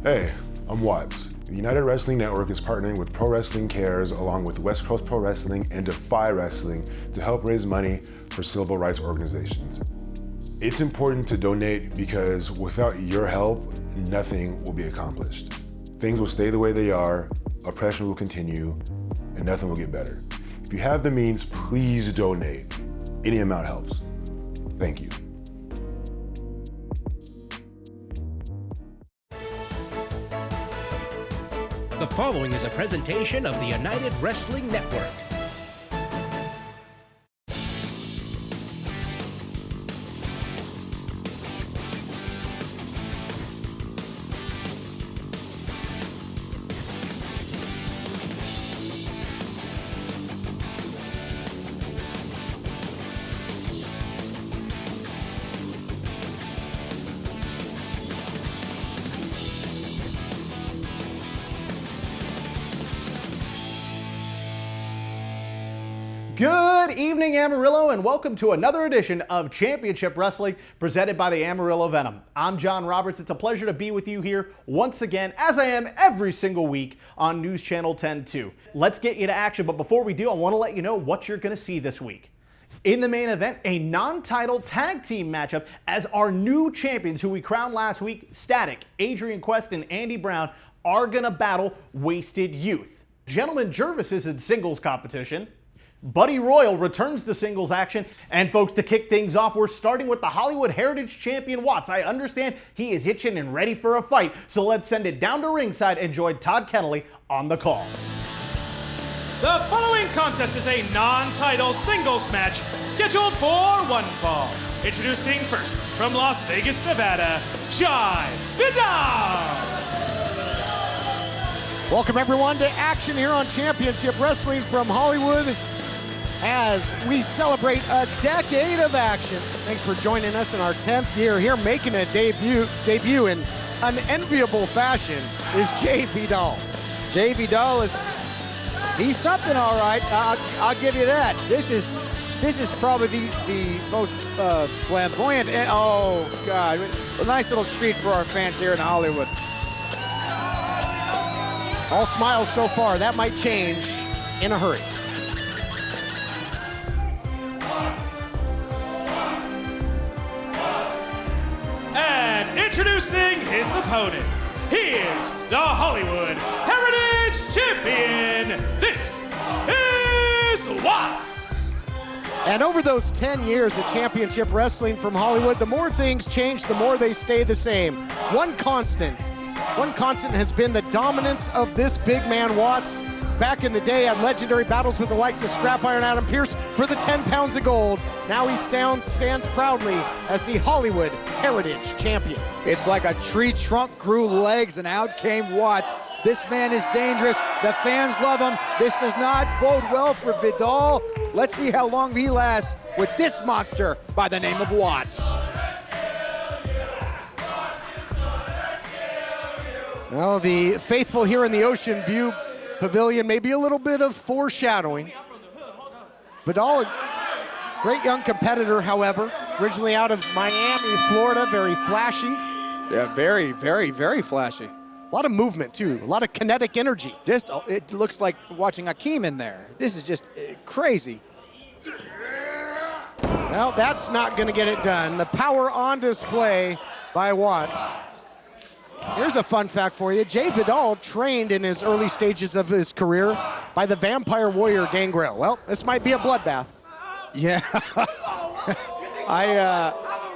Hey, I'm Watts. The United Wrestling Network is partnering with Pro Wrestling Cares along with West Coast Pro Wrestling and Defy Wrestling to help raise money for civil rights organizations. It's important to donate because without your help, nothing will be accomplished. Things will stay the way they are, oppression will continue, and nothing will get better. If you have the means, please donate. Any amount helps. Thank you. The following is a presentation of the United Wrestling Network. Good evening, Amarillo, and welcome to another edition of Championship Wrestling presented by the Amarillo Venom. I'm Jon Roberts. It's a pleasure to be with you here once again, as I am every single week on NewsChannel10 Too. Let's get you to action, but before we do, I want to let you know what you're going to see this week. In the main event, a non-title tag team matchup as our new champions who we crowned last week, Static, Adrian Quest, and Andy Brown, are going to battle Wasted Youth. Gentleman Jervis is in singles competition. Buddy Royal returns to singles action. And folks, to kick things off, we're starting with the Hollywood Heritage Champion Watts. I understand he is itching and ready for a fight, so let's send it down to ringside and join Todd Kennelly on the call. The following contest is a non-title singles match scheduled for one fall. Introducing first, from Las Vegas, Nevada, Jon Vidal. Welcome everyone to action here on Championship Wrestling from Hollywood as we celebrate a decade of action. Thanks for joining us in our 10th year here, making a debut in unenviable fashion is Jay Vidal. Jay Vidal he's something all right. I'll give you that. This is probably the most flamboyant, and oh God, a nice little treat for our fans here in Hollywood. All smiles so far. That might change in a hurry. And introducing his opponent, here's the Hollywood Heritage Champion. This is Watts. And over those 10 years of Championship Wrestling from Hollywood, the more things change, the more they stay the same. One constant has been the dominance of this big man, Watts. Back in the day, had legendary battles with the likes of Scrap Iron Adam Pearce for the 10 pounds of gold. Now he stands proudly as the Hollywood Heritage Champion. It's like a tree trunk grew legs and out came Watts. This man is dangerous. The fans love him. This does not bode well for Vidal. Let's see how long he lasts with this monster by the name of Watts. Well, the faithful here in the Ocean View Pavilion, maybe a little bit of foreshadowing. Vidal, a great young competitor, however, originally out of Miami, Florida, very flashy. Yeah, very, very, very flashy. A lot of movement, too. A lot of kinetic energy. It looks like watching Akeem in there. This is just crazy. Well, that's not going to get it done. The power on display by Watts. Here's a fun fact for you. Jay Vidal trained in his early stages of his career by the Vampire Warrior Gangrel. Well, this might be a bloodbath. Yeah.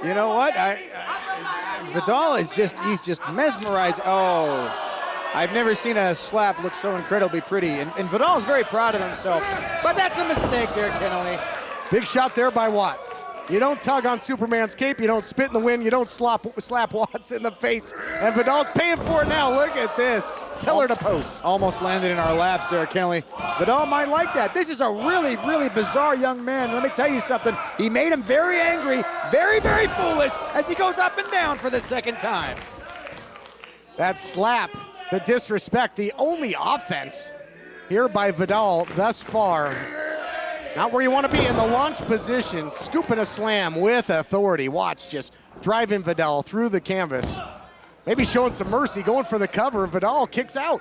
You know what? Vidal is he's just mesmerized. Oh, I've never seen a slap look so incredibly pretty. And Vidal's very proud of himself. But that's a mistake there, Kennelly. Big shot there by Watts. You don't tug on Superman's cape, you don't spit in the wind, you don't slap Watts in the face. And Vidal's paying for it now. Look at this. Pillar to post. Almost landed in our laps there, Kennelly. Vidal might like that. This is a really, really bizarre young man. Let me tell you something. He made him very angry, very, very foolish as he goes up and down for the second time. That slap, the disrespect, the only offense here by Vidal thus far. Not where you want to be in the launch position, scooping a slam with authority. Watts just driving Vidal through the canvas. Maybe showing some mercy, going for the cover. Vidal kicks out.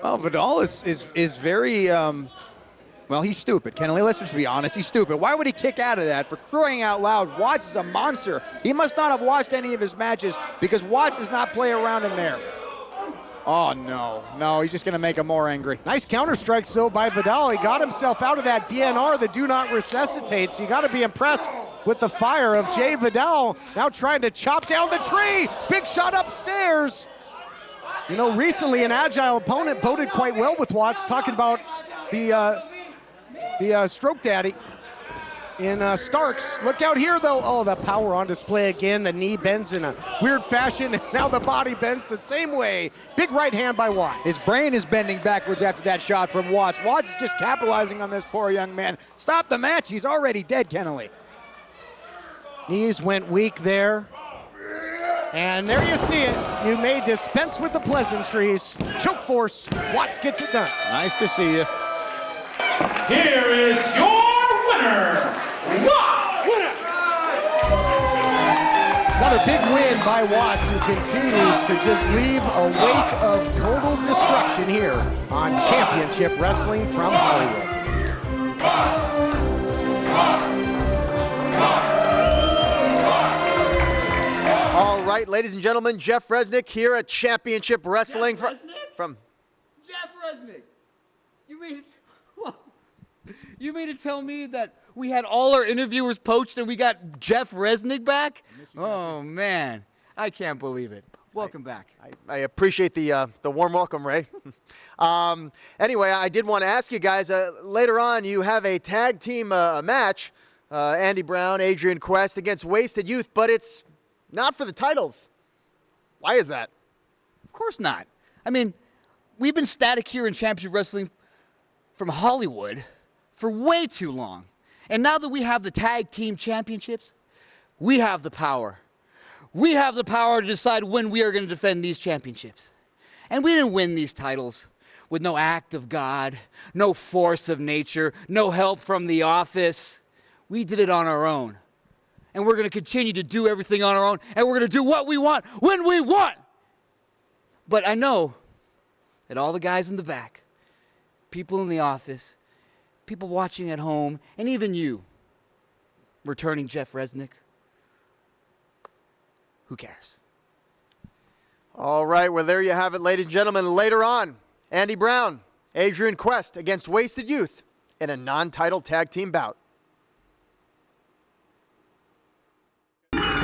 Well, Vidal is very, well, he's stupid, Kenley. Let's just be honest. He's stupid. Why would he kick out of that? For crying out loud, Watts is a monster. He must not have watched any of his matches because Watts does not play around in there. Oh, no, he's just going to make him more angry. Nice counter strikes, though, by Vidal. He got himself out of that DNR, the do not resuscitate, so you got to be impressed with the fire of Jay Vidal, now trying to chop down the tree. Big shot upstairs. You know, recently an agile opponent boded quite well with Watts, talking about the stroke daddy in Starks. Look out here, though. Oh, the power on display again. The knee bends in a weird fashion. Now the body bends the same way. Big right hand by Watts. His brain is bending backwards after that shot from Watts. Watts is just capitalizing on this poor young man. Stop the match. He's already dead, Kenley. Knees went weak there. And there you see it. You may dispense with the pleasantries. Choke force. Watts gets it done. Nice to see you. Here is your winner, Watts! Another big win by Watts, who continues to just leave a wake of total destruction here on Championship Wrestling from Hollywood. All right, ladies and gentlemen, Jeff Resnick here at Championship Wrestling from Jeff Resnick. You mean to tell me that we had all our interviewers poached and we got Jeff Resnick back? Oh man, I can't believe it. Welcome back. I appreciate the warm welcome, Ray. Anyway, I did want to ask you guys, later on you have a tag team match, Andy Brown, Adrian Quest against Wasted Youth, but it's not for the titles. Why is that? Of course not. I mean, we've been static here in Championship Wrestling from Hollywood for way too long. And now that we have the tag team championships, we have the power. We have the power to decide when we are going to defend these championships. And we didn't win these titles with no act of God, no force of nature, no help from the office. We did it on our own. And we're going to continue to do everything on our own, and we're going to do what we want when we want. But I know that all the guys in the back, people in the office, people watching at home, and even you, returning Jeff Resnick, who cares? All right, well, there you have it, ladies and gentlemen. Later on, Andy Brown, Adrian Quest against Wasted Youth in a non-title tag team bout.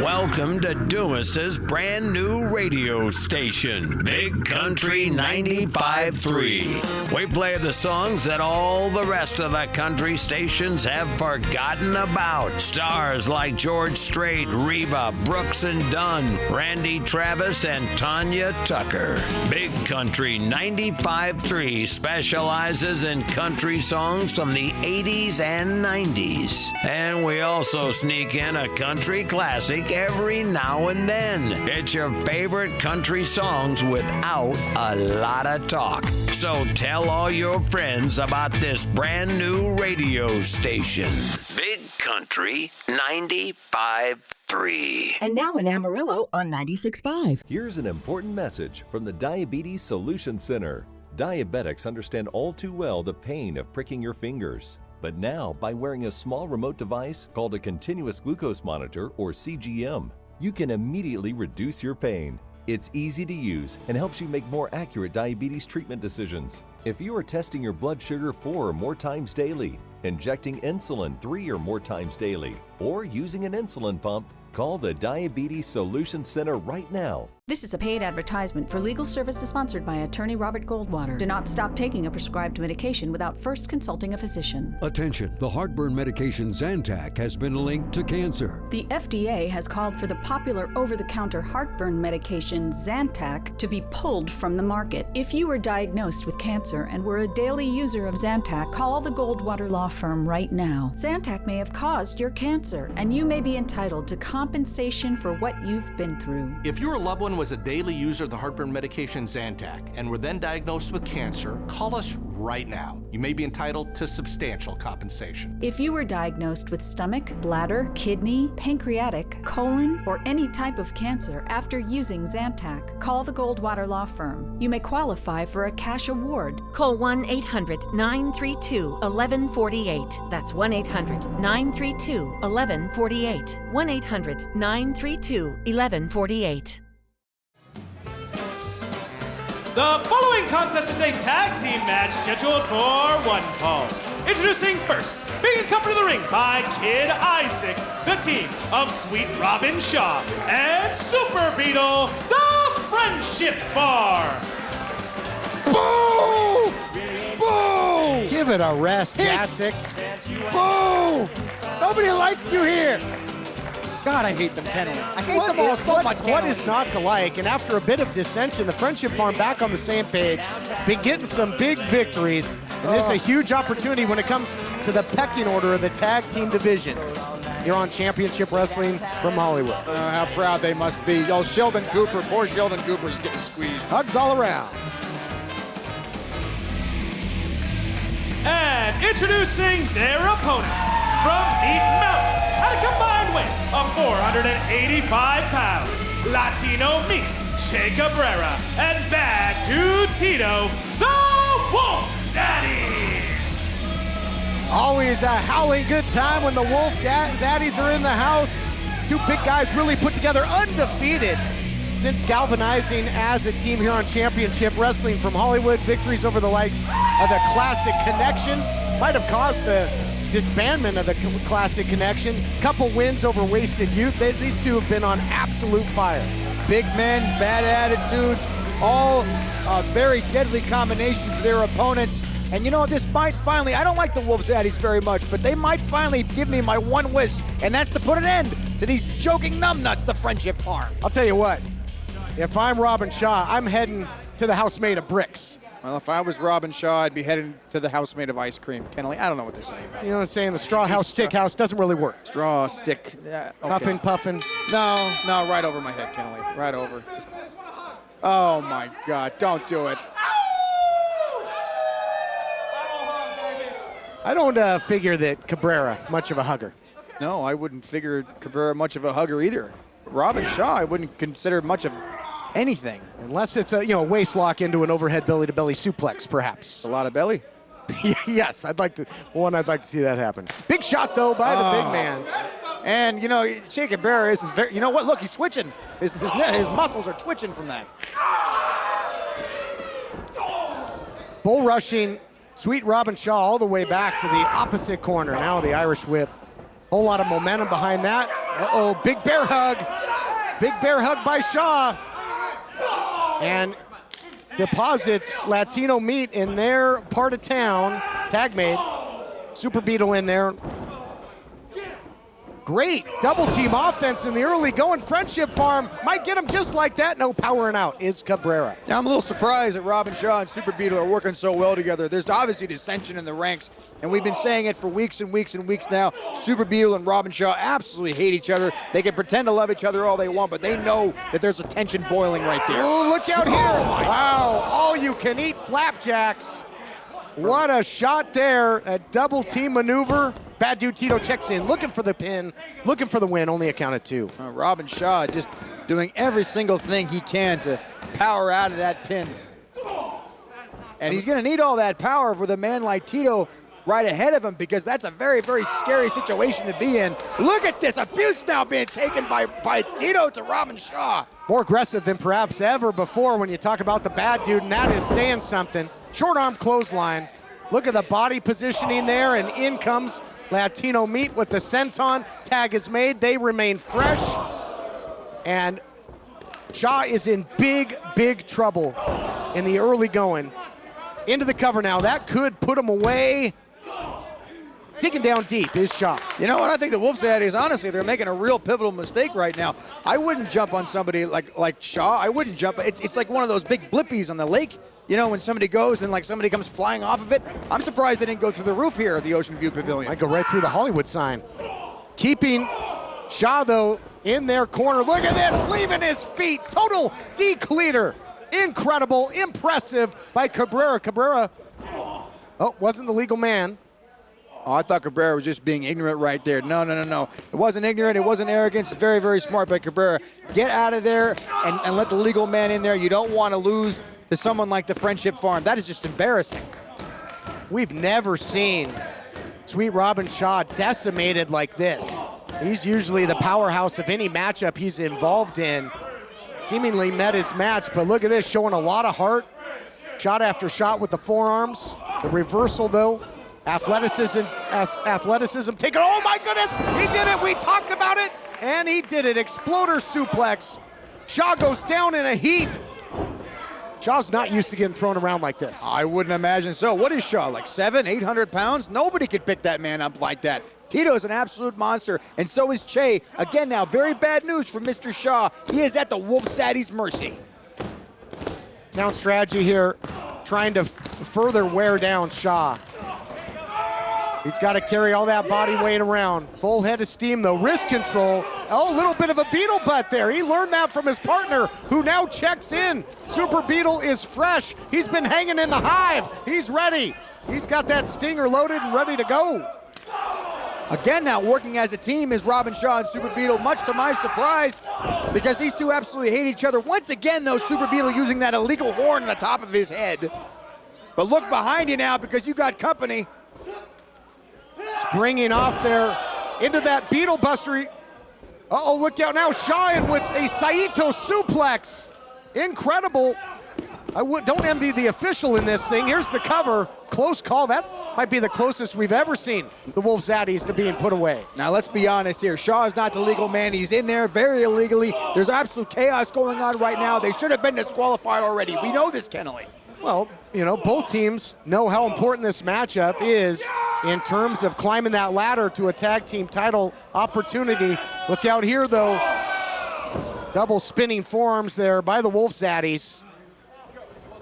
Welcome to Dumas's brand new radio station, Big Country 95.3. We play the songs that all the rest of the country stations have forgotten about. Stars like George Strait, Reba, Brooks and Dunn, Randy Travis, and Tanya Tucker. Big Country 95.3 specializes in country songs from the 80s and 90s. And we also sneak in a country classic every now and then. It's your favorite country songs without a lot of talk. So tell all your friends about this brand new radio station, Big Country 95.3. And now in Amarillo on 96.5. Here's an important message from the Diabetes Solution Center. Diabetics understand all too well the pain of pricking your fingers. But now, by wearing a small remote device called a continuous glucose monitor, or CGM, you can immediately reduce your pain. It's easy to use and helps you make more accurate diabetes treatment decisions. If you are testing your blood sugar 4 or more times daily, injecting insulin 3 or more times daily, or using an insulin pump, call the Diabetes Solution Center right now. This is a paid advertisement for legal services sponsored by Attorney Robert Goldwater. Do not stop taking a prescribed medication without first consulting a physician. Attention, the heartburn medication Zantac has been linked to cancer. The FDA has called for the popular over-the-counter heartburn medication Zantac to be pulled from the market. If you were diagnosed with cancer and were a daily user of Zantac, call the Goldwater Law Firm right now. Zantac may have caused your cancer, and you may be entitled to compensation for what you've been through. If your loved one was a daily user of the heartburn medication Zantac and were then diagnosed with cancer, call us right now. You may be entitled to substantial compensation. If you were diagnosed with stomach, bladder, kidney, pancreatic, colon, or any type of cancer after using Zantac, call the Goldwater Law Firm. You may qualify for a cash award. Call 1-800-932-1148. That's 1-800-932-1148. 1-800-932-1148. The following contest is a tag team match scheduled for one fall. Introducing first, being accompanied to the ring by Kid Isaac, the team of Sweet Robin Shaw and Super Beetle, the Friendship Farm. Boo! Boo! Give it a rest, Jacek. Boo! Nobody likes you here. God, I hate them, Kenny. I hate them all so much. What is not to like? And after a bit of dissension, the Friendship Farm back on the same page, been getting some big victories, and this is a huge opportunity when it comes to the pecking order of the tag team division. You're on Championship Wrestling from Hollywood. How proud they must be. Oh, Sheldon Cooper, poor Sheldon Cooper's getting squeezed. Hugs all around. And introducing their opponents from Meat Mountain at a combined weight of 485 pounds, Latino Meat, Che Cabrera, and Bad Dude Tito, the Wolf Daddies. Always a howling good time when the Wolf Zaddies are in the house. Two big guys really put together, undefeated since galvanizing as a team here on Championship Wrestling from Hollywood. Victories over the likes of the Classic Connection might have caused the disbandment of the Classic Connection. Couple wins over Wasted Youth. These two have been on absolute fire. Big men, bad attitudes, all a very deadly combination for their opponents. And you know, this might finally, I don't like the Wolf Zaddies very much, but they might finally give me my one wish, and that's to put an end to these joking numbnuts, the Friendship Farm. I'll tell you what, if I'm Robin Shaw, I'm heading to the house made of bricks. Well, if I was Robin Shaw, I'd be heading to the house made of ice cream. Kennelly, I don't know what to say about it. You know what I'm saying? The straw house, stick house doesn't really work. Straw, stick, okay. Puffin, puffin. No, right over my head, Kennelly, right over. Oh my God, don't do it. I don't figure that Cabrera much of a hugger. No, I wouldn't figure Cabrera much of a hugger either. Robin Shaw, I wouldn't consider much of anything. Unless it's a waist lock into an overhead belly-to-belly suplex, perhaps. A lot of belly? Yes, I'd like to see that happen. Big shot, though, by the big man. And, Che Cabrera isn't very, you know what, look, he's twitching. His muscles are twitching from that. Bull rushing Sweet Robin Shaw all the way back to the opposite corner. Now the Irish whip. Whole lot of momentum behind that. Uh-oh, big bear hug. Big bear hug by Shaw. And deposits Latino Meat in their part of town. Tag made. Super Beetle in there. Great double team offense in the early going. Friendship Farm might get him just like that. No powering out is Cabrera. Now I'm a little surprised that Robin Shaw and Super Beetle are working so well together. There's obviously dissension in the ranks, and we've been saying it for weeks and weeks and weeks now. Super Beetle and Robin Shaw absolutely hate each other. They can pretend to love each other all they want, but they know that there's a tension boiling right there. Oh, look out here. Wow, all you can eat flapjacks. What a shot there. A double team maneuver. Bad Dude Tito checks in, looking for the pin, looking for the win, only a count of two. Robin Shaw just doing every single thing he can to power out of that pin. And he's going to need all that power with a man like Tito right ahead of him, because that's a very, very scary situation to be in. Look at this, abuse now being taken by Tito to Robin Shaw. More aggressive than perhaps ever before when you talk about the Bad Dude, and that is saying something. Short arm clothesline. Look at the body positioning there, and in comes Latino Meat with the senton. Tag is made. They remain fresh. And Shaw is in big, big trouble in the early going. Into the cover now. That could put him away. Digging down deep is Shaw. You know what? I think the Wolf Zaddies, honestly, they're making a real pivotal mistake right now. I wouldn't jump on somebody like Shaw. I wouldn't jump. It's like one of those big blippies on the lake. You know, when somebody goes and somebody comes flying off of it. I'm surprised they didn't go through the roof here at the Ocean View Pavilion. Might go right through the Hollywood sign. Keeping Shaw, though, in their corner. Look at this, leaving his feet. Total decleater. Incredible, impressive by Cabrera. Cabrera, oh, wasn't the legal man. Oh, I thought Cabrera was just being ignorant right there. No. It wasn't ignorant. It wasn't arrogance. It's very, very smart by Cabrera. Get out of there and let the legal man in there. You don't want to lose to someone like the Friendship Farm. That is just embarrassing. We've never seen Sweet Robin Shaw decimated like this. He's usually the powerhouse of any matchup he's involved in. Seemingly met his match, but look at this, showing a lot of heart. Shot after shot with the forearms. The reversal, though, athleticism, taken, oh my goodness, he did it, we talked about it, and he did it, exploder suplex. Shaw goes down in a heap. Shaw's not used to getting thrown around like this. I wouldn't imagine so. What is Shaw, like 700-800 pounds? Nobody could pick that man up like that. Tito's an absolute monster, and so is Che. Again now, very bad news for Mr. Shaw. He is at the Wolf Zaddy's mercy. Sound strategy here, trying to further wear down Shaw. He's got to carry all that body weight around. Full head of steam though, wrist control. Oh, a little bit of a beetle butt there. He learned that from his partner, who now checks in. Super Beetle is fresh. He's been hanging in the hive. He's ready. He's got that stinger loaded and ready to go. Again now, working as a team is Robin Shaw and Super Beetle, much to my surprise, because these two absolutely hate each other. Once again though, Super Beetle using that illegal horn on the top of his head. But look behind you now, because you got company. Springing off there into that Beetle Buster. Uh-oh, look out now, Shaw in with a Saito suplex. Incredible. Don't envy the official in this thing. Here's the cover. Close call. That might be the closest we've ever seen the Wolf Zaddies to being put away. Now let's be honest here. Shaw is not the legal man. He's in there very illegally. There's absolute chaos going on right now. They should have been disqualified already. We know this, Kennelly. Well, you know, both teams know how important this matchup is in terms of climbing that ladder to a tag team title opportunity. Look out here, though. Double spinning forearms there by the Wolf Zaddies.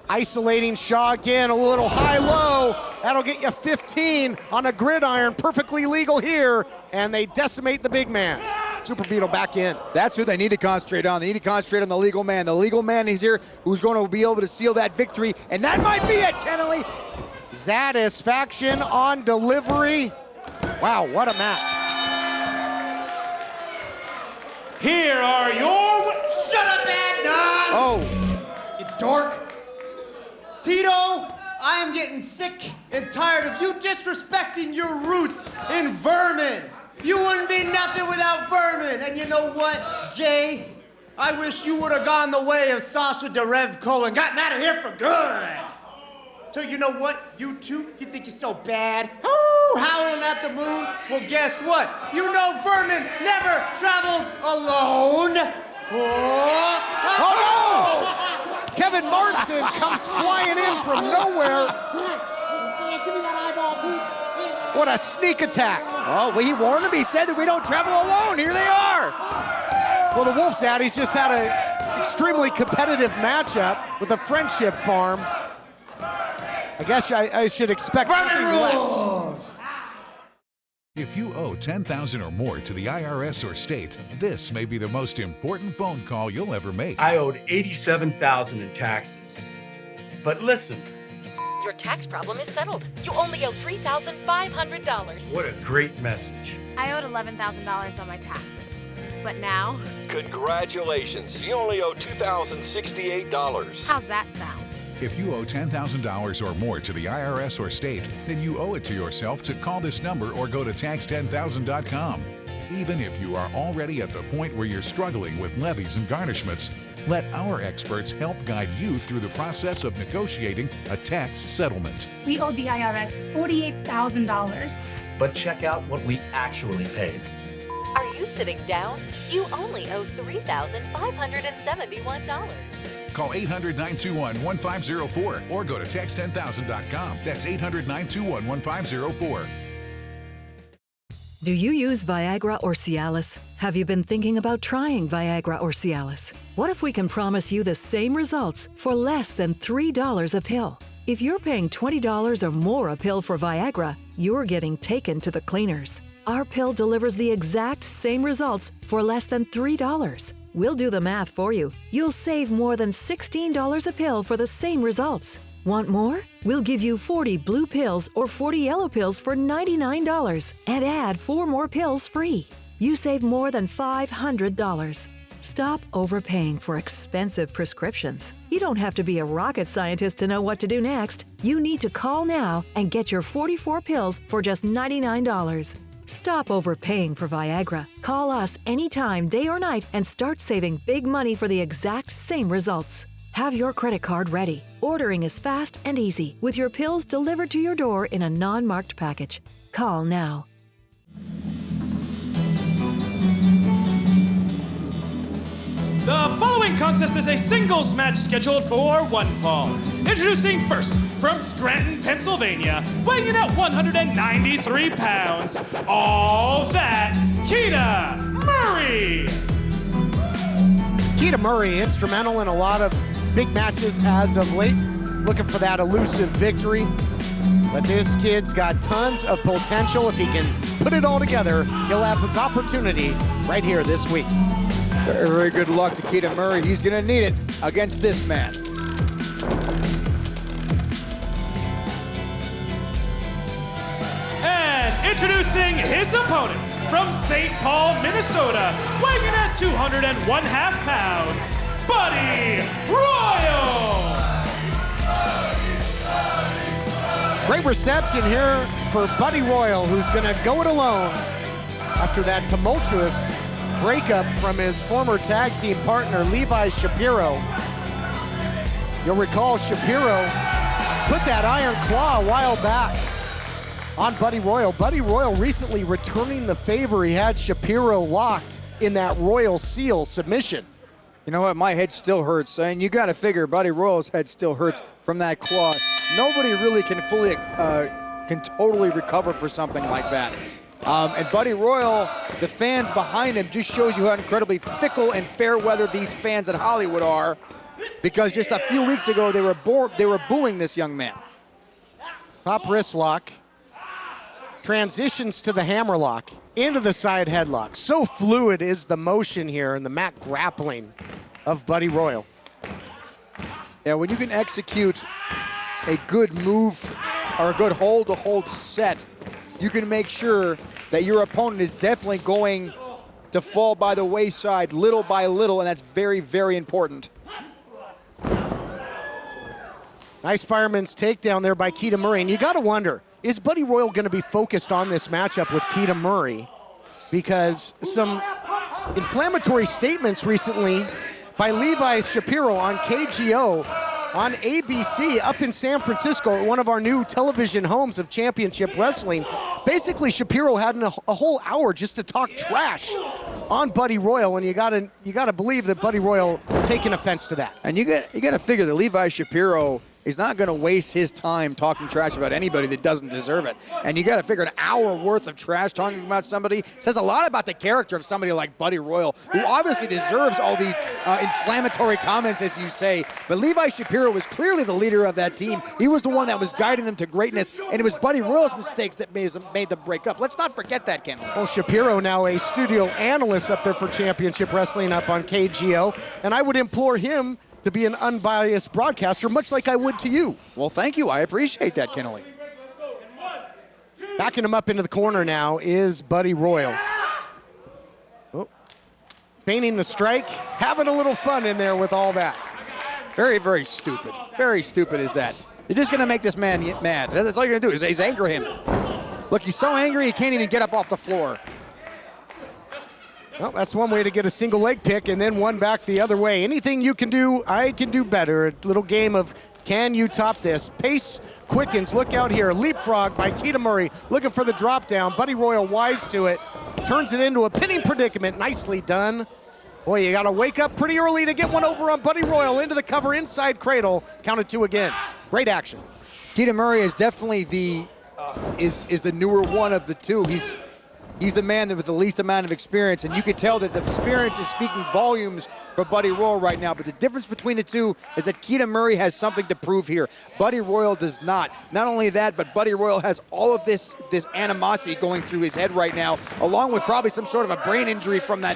Isolating Shaw again, a little high-low. That'll get you 15 on a gridiron, perfectly legal here, and they decimate the big man. Super Beetle back in. That's who they need to concentrate on. They need to concentrate on the legal man. The legal man is here who's going to be able to seal that victory, and that might be it, Kennelly. Satisfaction on delivery. Wow, what a match. Here are your... Shut up, Adnan! Oh. You dork. Tito, I am getting sick and tired of you disrespecting your roots in Vermin. You wouldn't be nothing without Vermin. And you know what, Jay? I wish you would have gone the way of Sasha Derevko and gotten out of here for good. So you know what, you two, you think you're so bad? Oh, howling at the moon? Well, guess what? You know Vermin never travels alone. Oh no! Kevin Martin comes flying in from nowhere. What a sneak attack. Oh, well, he warned him. He said that we don't travel alone. Here they are. Well, the Wolf Zaddies just had an extremely competitive matchup with a Friendship Farm. I guess I should expect something less. If you owe $10,000 or more to the IRS or state, this may be the most important phone call you'll ever make. I owed $87,000 in taxes. But listen. Your tax problem is settled. You only owe $3,500. What a great message. I owed $11,000 on my taxes. But now... Congratulations. You only owe $2,068. How's that sound? If you owe $10,000 or more to the IRS or state, then you owe it to yourself to call this number or go to tax10000.com. Even if you are already at the point where you're struggling with levies and garnishments, let our experts help guide you through the process of negotiating a tax settlement. We owed the IRS $48,000. But check out what we actually paid. Are you sitting down? You only owe $3,571. Call 800-921-1504 or go to tax10000.com. That's 800-921-1504. Do you use Viagra or Cialis? Have you been thinking about trying Viagra or Cialis? What if we can promise you the same results for less than $3 a pill? If you're paying $20 or more a pill for Viagra, you're getting taken to the cleaners. Our pill delivers the exact same results for less than $3. We'll do the math for you. You'll save more than $16 a pill for the same results. Want more? We'll give you 40 blue pills or 40 yellow pills for $99 and add 4 more pills free. You save more than $500. Stop overpaying for expensive prescriptions. You don't have to be a rocket scientist to know what to do next. You need to call now and get your 44 pills for just $99. Stop overpaying for Viagra. Call us anytime, day or night, and start saving big money for the exact same results. Have your credit card ready. Ordering is fast and easy, with your pills delivered to your door in a non-marked package. Call now. The following contest is a singles match scheduled for one fall. Introducing first, from Scranton, Pennsylvania, weighing in at 193 pounds, all that, Keita Murray. Keita Murray, instrumental in a lot of big matches as of late, looking for that elusive victory. But this kid's got tons of potential. If he can put it all together, he'll have his opportunity right here this week. Very, very good luck to Keita Murray. He's going to need it against this man. And introducing his opponent from St. Paul, Minnesota, weighing in at 201.5 pounds, Buddy Royal. Great reception here for Buddy Royal, who's going to go it alone after that tumultuous breakup from his former tag team partner, Levi Shapiro. You'll recall Shapiro put that iron claw a while back on Buddy Royal. Buddy Royal recently returning the favor. He had Shapiro locked in that Royal Seal submission. You know what? My head still hurts, and you got to figure Buddy Royal's head still hurts from that claw. Nobody really can fully, can totally recover for something like that. And Buddy Royal, the fans behind him, just shows you how incredibly fickle and fair weather these fans at Hollywood are, because just a few weeks ago they were booing this young man. Top wrist lock, transitions to the hammerlock, into the side headlock. So fluid is the motion here and the mat grappling of Buddy Royal. Yeah, when you can execute a good move or a good hold-to-hold set, you can make sure that your opponent is definitely going to fall by the wayside little by little, and that's very, very important. Nice fireman's takedown there by Keita Murray. And you got to wonder, is Buddy Royal going to be focused on this matchup with Keita Murray? Because some inflammatory statements recently by Levi Shapiro on KGO on ABC up in San Francisco at one of our new television homes of Championship Wrestling. Basically, Shapiro had a whole hour just to talk trash on Buddy Royal, and you gotta believe that Buddy Royal taking offense to that. And you gotta figure that Levi Shapiro is not going to waste his time talking trash about anybody that doesn't deserve it. And you got to figure an hour worth of trash talking about somebody says a lot about the character of somebody like Buddy Royal, who obviously deserves all these inflammatory comments, as you say. But Levi Shapiro was clearly the leader of that team. He was the one that was guiding them to greatness, and it was Buddy Royal's mistakes that made them break up. Let's not forget that, Ken. Well, Shapiro now a studio analyst up there for Championship Wrestling up on KGO, and I would implore him to be an unbiased broadcaster, much like I would to you. Well, thank you. I appreciate that, Kennelly. Backing him up into the corner now is Buddy Royal. Oh. Feigning the strike, having a little fun in there with all that. Very, very stupid. Very stupid is that. You're just going to make this man get mad. That's all you're going to do is anger him. Look, he's so angry he can't even get up off the floor. Well, that's one way to get a single leg pick and then one back the other way. Anything you can do, I can do better. A little game of can you top this? Pace quickens. Look out here. Leapfrog by Keita Murray looking for the drop down. Buddy Royal wise to it. Turns it into a pinning predicament. Nicely done. Boy, you got to wake up pretty early to get one over on Buddy Royal. Into the cover, inside cradle. Counted 2 again. Great action. Keita Murray is definitely the newer one of the two. He's He's the man with the least amount of experience, and you can tell that the experience is speaking volumes for Buddy Royal right now. But the difference between the two is that Keita Murray has something to prove here. Buddy Royal does not. Not only that, but Buddy Royal has all of this animosity going through his head right now, along with probably some sort of a brain injury from that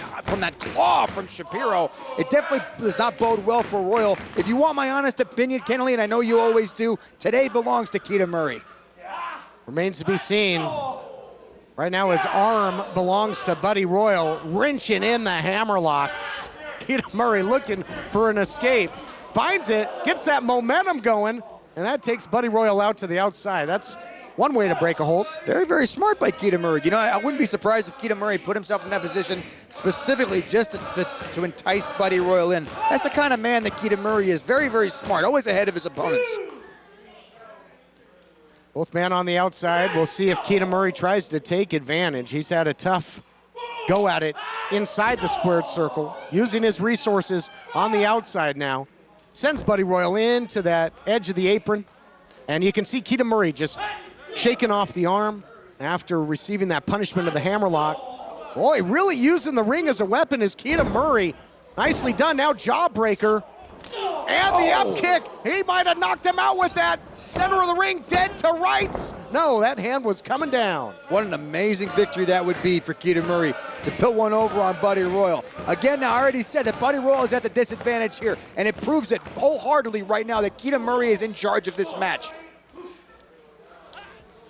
claw from Shapiro. It definitely does not bode well for Royal. If you want my honest opinion, Kenley, and I know you always do, today belongs to Keita Murray. Remains to be seen. Right now his arm belongs to Buddy Royal, wrenching in the hammerlock. Keita Murray looking for an escape. Finds it, gets that momentum going, and that takes Buddy Royal out to the outside. That's one way to break a hold. Very, very smart by Keita Murray. You know, I wouldn't be surprised if Keita Murray put himself in that position specifically just to entice Buddy Royal in. That's the kind of man that Keita Murray is. Very, very smart, always ahead of his opponents. Both men on the outside. We'll see if Keita Murray tries to take advantage. He's had a tough go at it inside the squared circle, using his resources on the outside now. Sends Buddy Royal into that edge of the apron. And you can see Keita Murray just shaking off the arm after receiving that punishment of the hammerlock. Boy, really using the ring as a weapon is Keita Murray. Nicely done. Now jawbreaker. And the up kick. He might have knocked him out with that. Center of the ring, dead to rights. No, that hand was coming down. What an amazing victory that would be for Keita Murray to put one over on Buddy Royal. Again, now I already said that Buddy Royal is at the disadvantage here, and it proves it wholeheartedly right now that Keita Murray is in charge of this match.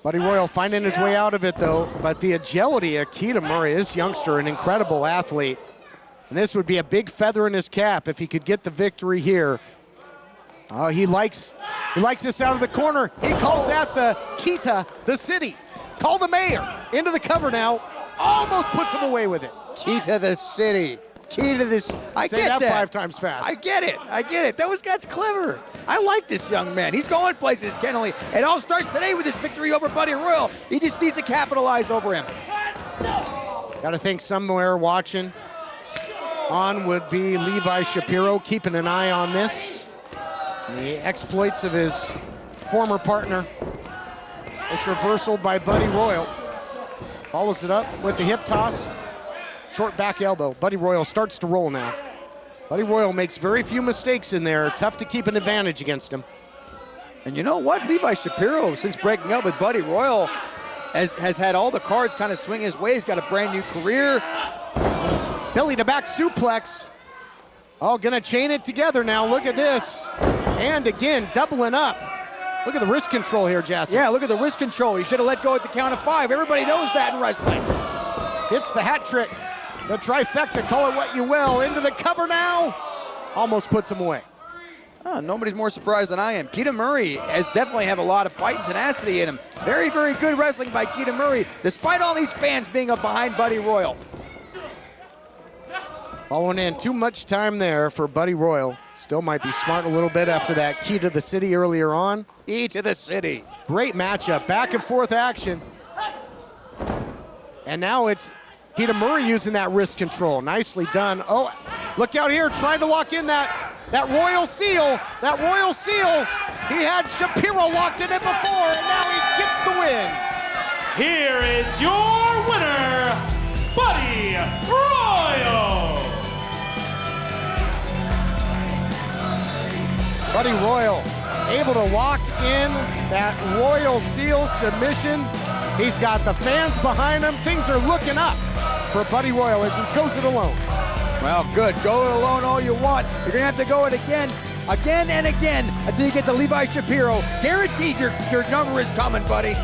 Buddy Royal finding his way out of it, though. But the agility of Keita Murray, this youngster, an incredible athlete. And this would be a big feather in his cap if he could get the victory here. He likes this out of the corner. He calls that the Keita, the city. Call the mayor. Into the cover now. Almost puts him away with it. Keita, the city. Keita, this. I Say get that 5 times fast. I get it. That's clever. I like this young man. He's going places, Kenley. It all starts today with his victory over Buddy Royal. He just needs to capitalize over him. Got to think somewhere watching on would be Levi Shapiro, keeping an eye on this. The exploits of his former partner. This reversal by Buddy Royal. Follows it up with the hip toss. Short back elbow. Buddy Royal starts to roll now. Buddy Royal makes very few mistakes in there. Tough to keep an advantage against him. And you know what? Levi Shapiro, since breaking up with Buddy Royal, has had all the cards kind of swing his way. He's got a brand new career. Belly to back suplex. Oh, gonna chain it together now. Look at this. And again, doubling up. Look at the wrist control here, Jassy. Yeah, look at the wrist control. He should have let go at the count of 5. Everybody knows that in wrestling. Hits the hat trick. The trifecta, call it what you will. Into the cover now. Almost puts him away. Oh, nobody's more surprised than I am. Keita Murray has definitely have a lot of fight and tenacity in him. Very, very good wrestling by Keita Murray, despite all these fans being behind Buddy Royal. Following in, too much time there for Buddy Royal. Still might be smart a little bit after that key to the city earlier on. Key to the city. Great matchup, back and forth action. And now it's Keita Murray using that wrist control. Nicely done. Oh, look out here, trying to lock in that Royal Seal. That Royal Seal. He had Shapiro locked in it before, and now he gets the win. Here is your winner, Buddy Royal. Buddy Royal able to lock in that Royal Seal submission. He's got the fans behind him. Things are looking up for Buddy Royal as he goes it alone. Well, good. Go it alone all you want. You're going to have to go it again and again until you get to Levi Shapiro. Guaranteed your number is coming, buddy.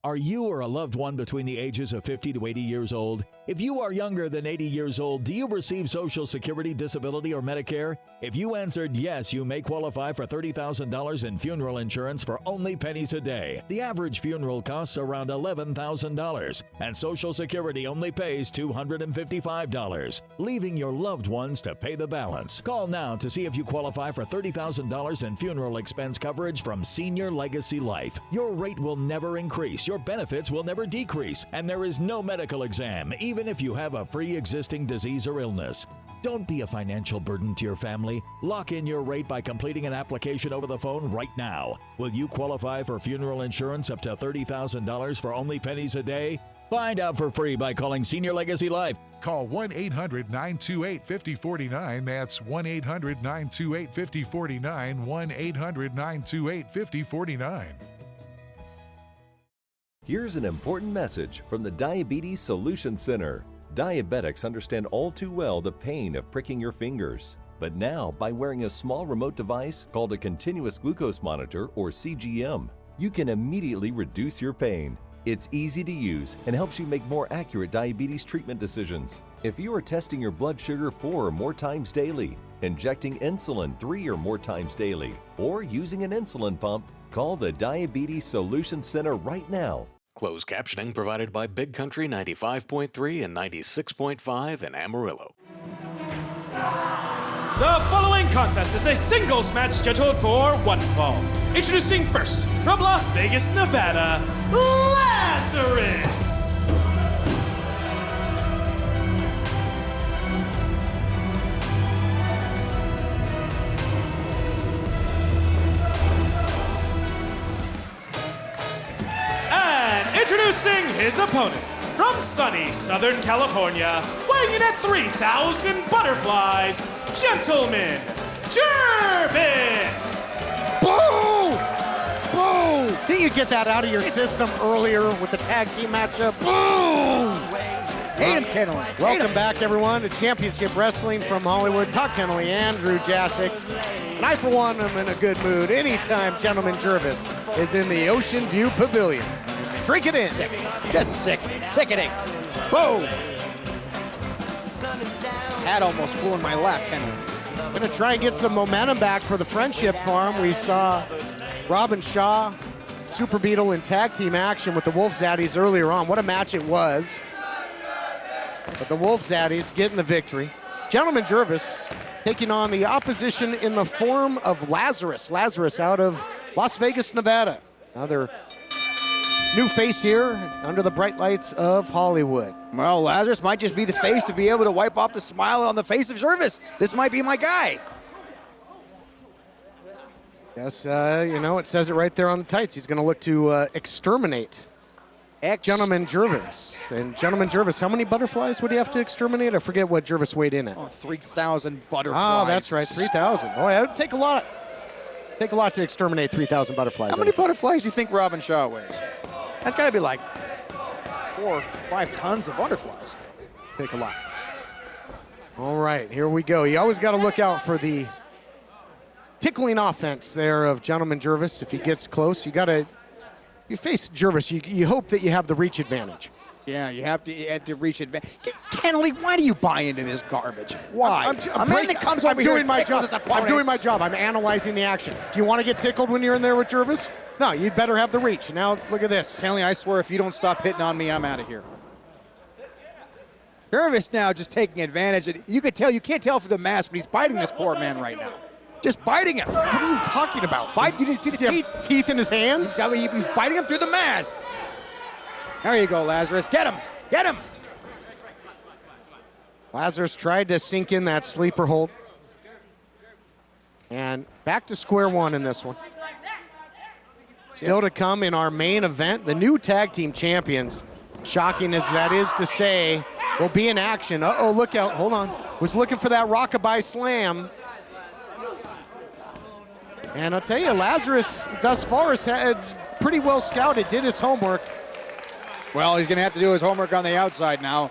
Are you or a loved one between the ages of 50 to 80 years old? If you are younger than 80 years old, do you receive Social Security, disability, or Medicare? If you answered yes, you may qualify for $30,000 in funeral insurance for only pennies a day. The average funeral costs around $11,000, and Social Security only pays $255, leaving your loved ones to pay the balance. Call now to see if you qualify for $30,000 in funeral expense coverage from Senior Legacy Life. Your rate will never increase, your benefits will never decrease, and there is no medical exam, even if you have a pre-existing disease or illness. Don't be a financial burden to your family. Lock in your rate by completing an application over the phone right now. Will you qualify for funeral insurance up to $30,000 for only pennies a day? Find out for free by calling Senior Legacy Life. Call 1-800-928-5049. That's 1-800-928-5049. 1-800-928-5049. Here's an important message from the Diabetes Solution Center. Diabetics understand all too well the pain of pricking your fingers. But now, by wearing a small remote device called a continuous glucose monitor, or CGM, you can immediately reduce your pain. It's easy to use and helps you make more accurate diabetes treatment decisions. If you are testing your blood sugar 4 or more times daily, injecting insulin 3 or more times daily, or using an insulin pump, call the Diabetes Solution Center right now. Closed captioning provided by Big Country 95.3 and 96.5 in Amarillo. The following contest is a singles match scheduled for one fall. Introducing first, from Las Vegas, Nevada, Lazarus! And introducing his opponent, from sunny Southern California, weighing in at 3,000 butterflies, Gentleman Jervis! Boo! Boo! Didn't you get that out of your system earlier with the tag team matchup? Boo! Hate him, Kennelly. Welcome back, everyone, to Championship Wrestling from Hollywood. Todd Kennelly, Andrew Jasick. And I, for one, am in a good mood anytime Gentleman Jervis is in the Ocean View Pavilion. Drink it in. Sick. Just sick. Sickening. Boom! Hat almost flew in my lap, Kennelly. Gonna try and get some momentum back for the Friendship Farm. We saw Robin Shaw, Super Beetle in tag team action with the Wolf Zaddies earlier on. What a match it was. But the Wolf Zaddies getting the victory. Gentleman Jervis taking on the opposition in the form of Lazarus. Lazarus out of Las Vegas, Nevada. Another new face here under the bright lights of Hollywood. Well, Lazarus might just be the face to be able to wipe off the smile on the face of Jervis. This might be my guy. Yes, you know, it says it right there on the tights. He's going to look to exterminate Gentleman Jervis. And Gentleman Jervis, how many butterflies would he have to exterminate? I forget what Jervis weighed in at. Oh, 3,000 butterflies. Oh, that's right, 3,000. Boy, it would take a lot. Take a lot to exterminate 3,000 butterflies. How many butterflies do you think Robin Shaw weighs? That's got to be like 4 or 5 tons of butterflies. Take a lot. All right, here we go. You always got to look out for the tickling offense there of Gentleman Jervis. If he gets close, you face Jervis, you hope that you have the reach advantage. Yeah, you have to reach advantage. Kennelly, why do you buy into this garbage? Why? I'm doing my job. I'm doing my job. I'm analyzing the action. Do you want to get tickled when you're in there with Jervis? No, you'd better have the reach. Now, look at this. Kennelly, I swear, if you don't stop hitting on me, I'm out of here. Jervis now just taking advantage. You can't tell for the mask, but he's biting this poor man right now. Just biting him. What are you talking about? You didn't see the teeth in his hands? He's biting him through the mask. There you go, Lazarus. Get him. Get him. Lazarus tried to sink in that sleeper hold. And back to square one in this one. Still to come in our main event, the new tag team champions, shocking as that is to say, will be in action. Uh-oh, look out. Hold on. Was looking for that rockabye slam. And I'll tell you, Lazarus thus far has had pretty well scouted, did his homework. Well, he's going to have to do his homework on the outside now.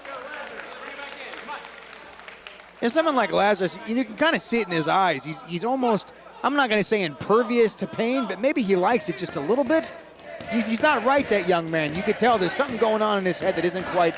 And someone like Lazarus, you can kind of see it in his eyes. He's almost, I'm not going to say impervious to pain, but maybe he likes it just a little bit. He's not right, that young man. You could tell there's something going on in his head that isn't quite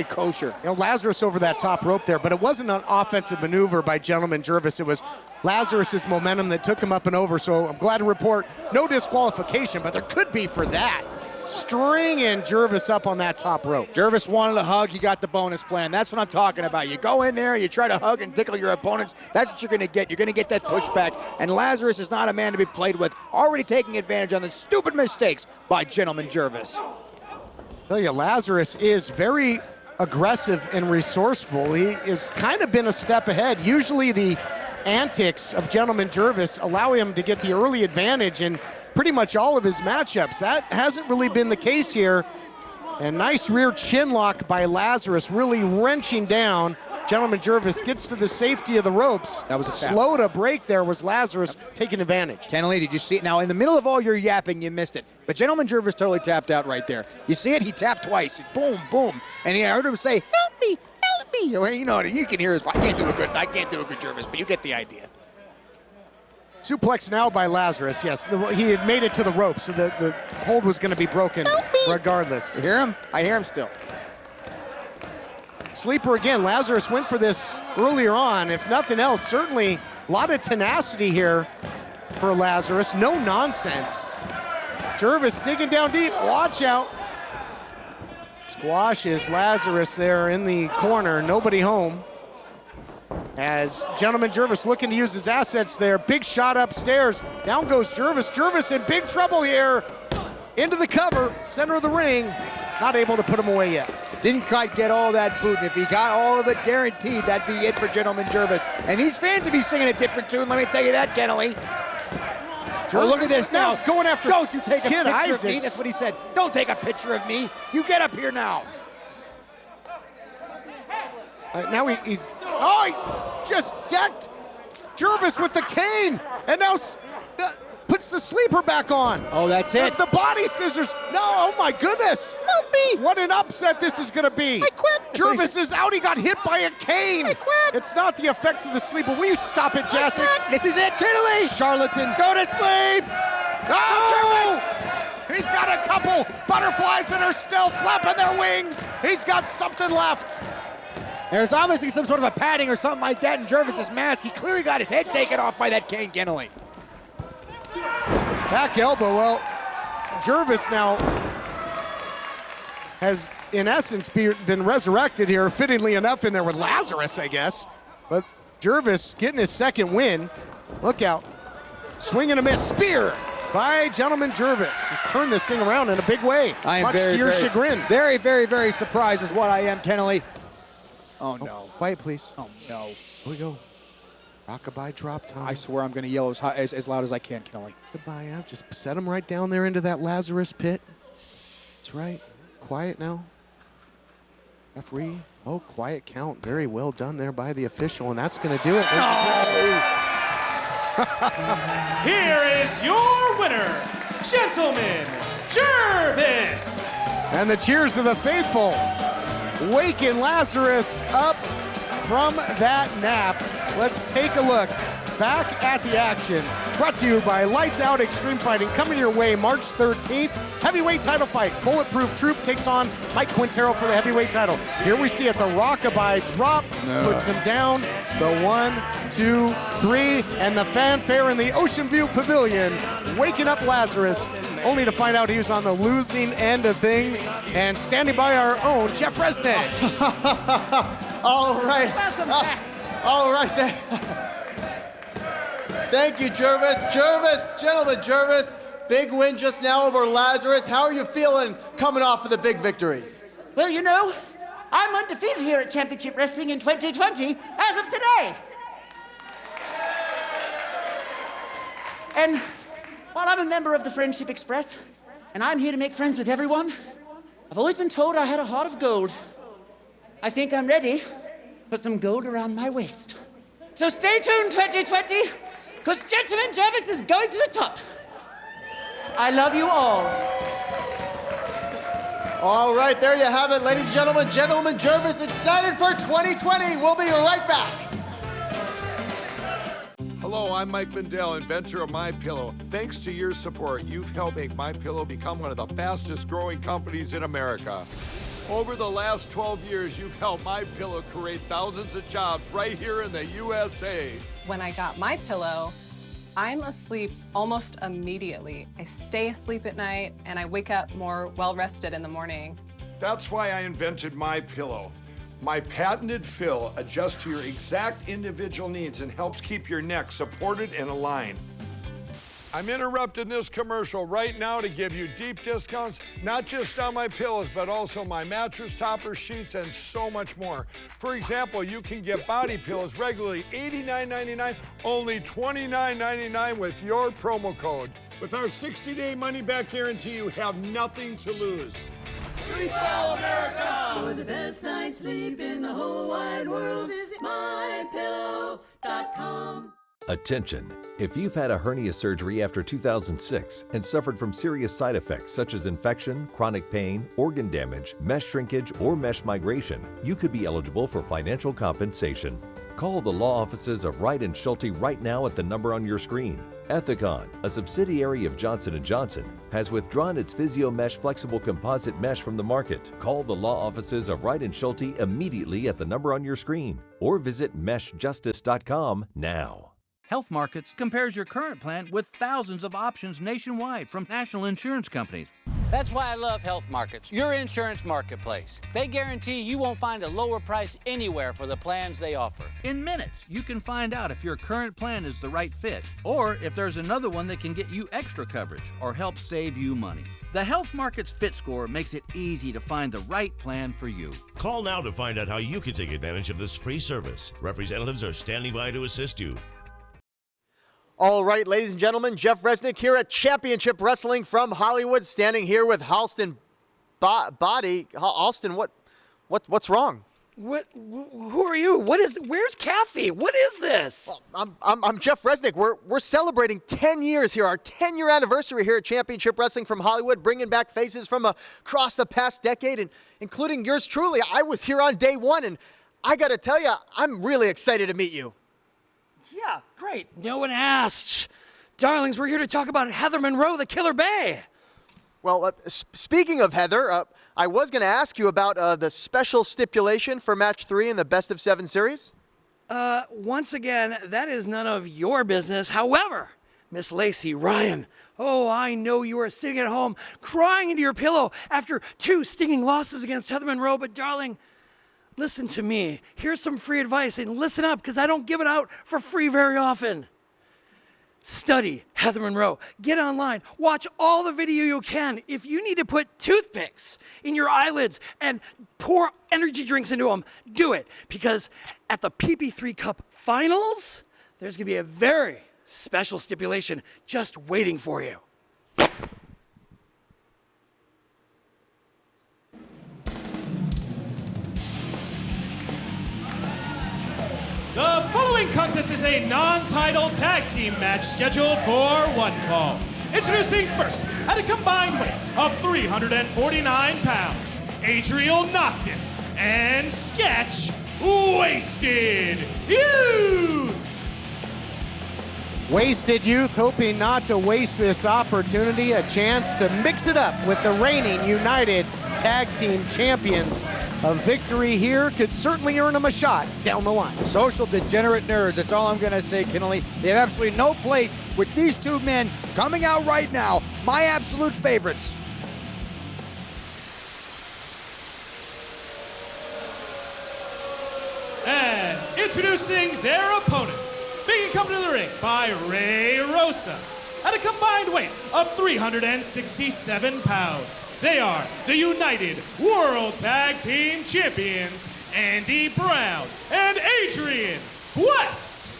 kosher. You know, Lazarus over that top rope there, but it wasn't an offensive maneuver by Gentleman Jervis. It was Lazarus's momentum that took him up and over. So I'm glad to report no disqualification, but there could be for that. Stringing Jervis up on that top rope. Jervis wanted a hug. He got the bonus plan. That's what I'm talking about. You go in there, you try to hug and tickle your opponents. That's what you're going to get. You're going to get that pushback. And Lazarus is not a man to be played with. Already taking advantage on the stupid mistakes by Gentleman Jervis. I tell you, Lazarus is very aggressive and resourceful. He has kind of been a step ahead. Usually the antics of Gentleman Jervis allow him to get the early advantage in pretty much all of his matchups. That hasn't really been the case here. And nice rear chin lock by Lazarus, really wrenching down. Gentleman Jervis gets to the safety of the ropes. That was a tap. Slow to break there was Lazarus taking advantage. Kennelly, did you see it? Now, in the middle of all your yapping, you missed it. But Gentleman Jervis totally tapped out right there. You see it? He tapped twice. Boom, boom. And I heard him say, help me, help me. You know, you can hear his voice. I can't do a good Jervis, but you get the idea. Suplex now by Lazarus, yes. He had made it to the rope, so the hold was going to be broken regardless. You hear him? I hear him still. Sleeper again. Lazarus went for this earlier on. If nothing else, certainly a lot of tenacity here for Lazarus. No nonsense. Jervis digging down deep. Watch out. Squashes Lazarus there in the corner. Nobody home. As Gentleman Jervis looking to use his assets there. Big shot upstairs. Down goes Jervis. Jervis in big trouble here. Into the cover, center of the ring. Not able to put him away yet. Didn't quite get all that boot. And if he got all of it guaranteed, that'd be it for Gentleman Jervis. And these fans would be singing a different tune, let me tell you that, Kennelly. Oh, look at this now. Going after Don't you take a Kid picture Isaacs. of me. That's what he said. Don't take a picture of me. You get up here now. Now he's he just decked Jervis with the cane, and now puts the sleeper back on. Oh, that's it. The body scissors. No, oh my goodness. Help me. What an upset this is going to be. I quit. Jervis is out. He got hit by a cane. I quit. It's not the effects of the sleeper. Will you stop it, Jessic? This is it, Kennelly. Charlatan. Go to sleep. Oh, Jervis. He's got a couple butterflies that are still flapping their wings. He's got something left. There's obviously some sort of a padding or something like that in Jervis's mask. He clearly got his head taken off by that cane, Kennelly. Back elbow. Well, Jervis now has, in essence, been resurrected here, fittingly enough in there with Lazarus, I guess. But Jervis getting his second win. Look out. Swing and a miss. Spear by Gentleman Jervis. Just turned this thing around in a big way. I am much to your chagrin. Very, very, very surprised is what I am, Kennelly. Oh, no. Quiet, please. Oh, no. Here we go. Rockabye drop time. I swear I'm going to yell as loud as I can, Kennelly. Goodbye, yeah. Just set him right down there into that Lazarus pit. That's right. Quiet now. Referee. Oh, quiet count. Very well done there by the official, and that's going to do it. Here is your winner, Gentleman Jervis. And the cheers of the faithful. Waking Lazarus up from that nap. Let's take a look back at the action. Brought to you by Lights Out Extreme Fighting, coming your way March 13th. Heavyweight title fight. Bulletproof Troop takes on Mike Quintero for the heavyweight title. Here we see it, the Rockabye drop, puts him down. The 1, 2, 3, and the fanfare in the Ocean View Pavilion. Waking up Lazarus, only to find out he was on the losing end of things. And standing by our own Jeff Resnick. All right. All right then. Thank you, Jervis. Gentleman Jervis, big win just now over Lazarus. How are you feeling coming off of the big victory? Well, you know, I'm undefeated here at Championship Wrestling in 2020 as of today. And while I'm a member of the Friendship Express, and I'm here to make friends with everyone, I've always been told I had a heart of gold. I think I'm ready to put some gold around my waist. So stay tuned, 2020, because Gentleman Jervis is going to the top. I love you all. All right, there you have it, ladies and gentlemen. Gentleman Jervis excited for 2020. We'll be right back. Hello, I'm Mike Lindell, inventor of MyPillow. Thanks to your support, you've helped make MyPillow become one of the fastest growing companies in America. Over the last 12 years, you've helped MyPillow create thousands of jobs right here in the USA. When I got MyPillow, I'm asleep almost immediately. I stay asleep at night and I wake up more well-rested in the morning. That's why I invented MyPillow. My patented fill adjusts to your exact individual needs and helps keep your neck supported and aligned. I'm interrupting this commercial right now to give you deep discounts, not just on my pillows, but also my mattress toppers, sheets, and so much more. For example, you can get body pillows regularly $89.99, only $29.99 with your promo code. With our 60-day money-back guarantee, you have nothing to lose. Sleep well, America! For the best night's sleep in the whole wide world, visit mypillow.com. Attention! If you've had a hernia surgery after 2006 and suffered from serious side effects such as infection, chronic pain, organ damage, mesh shrinkage, or mesh migration, you could be eligible for financial compensation. Call the law offices of Wright & Schulte right now at the number on your screen. Ethicon, a subsidiary of Johnson & Johnson, has withdrawn its PhysioMesh flexible composite mesh from the market. Call the law offices of Wright & Schulte immediately at the number on your screen or visit meshjustice.com now. Health Markets compares your current plan with thousands of options nationwide from national insurance companies. That's why I love Health Markets, your insurance marketplace. They guarantee you won't find a lower price anywhere for the plans they offer. In minutes, you can find out if your current plan is the right fit, or if there's another one that can get you extra coverage or help save you money. The Health Markets Fit Score makes it easy to find the right plan for you. Call now to find out how you can take advantage of this free service. Representatives are standing by to assist you. All right, ladies and gentlemen, Jeff Resnick here at Championship Wrestling from Hollywood, standing here with Halston Body. Halston, what's wrong? What? Who are you? Where's Kathy? What is this? Well, I'm Jeff Resnick. We're celebrating 10 years here, our 10-year anniversary here at Championship Wrestling from Hollywood, bringing back faces from across the past decade, and including yours truly. I was here on day one, and I got to tell you, I'm really excited to meet you. Yeah, great. No one asked. Darlings, we're here to talk about Heather Monroe, the Killer Bay. Well, speaking of Heather, I was going to ask you about the special stipulation for Match 3 in the Best of 7 series. Once again, that is none of your business. However, Miss Lacey Ryan, oh, I know you are sitting at home crying into your pillow after 2 stinging losses against Heather Monroe, but darling, listen to me. Here's some free advice, and listen up, because I don't give it out for free very often. Study Heather Monroe. Get online. Watch all the video you can. If you need to put toothpicks in your eyelids and pour energy drinks into them, do it. Because at the PP3 Cup Finals, there's going to be a very special stipulation just waiting for you. The following contest is a non-title tag team match scheduled for one fall. Introducing first, at a combined weight of 349 pounds, Adriel Noctis and Sketch Wasted Youth. Wasted Youth hoping not to waste this opportunity, a chance to mix it up with the reigning United Tag Team Champions. A victory here could certainly earn them a shot down the line. Social degenerate nerds, that's all I'm going to say, Kennelly. They have absolutely no place with these two men coming out right now, my absolute favorites. And introducing their opponents, being accompanied to the ring by Ray Rosas. At a combined weight of 367 pounds, they are the United World Tag Team Champions, Andy Brown and Adrian West.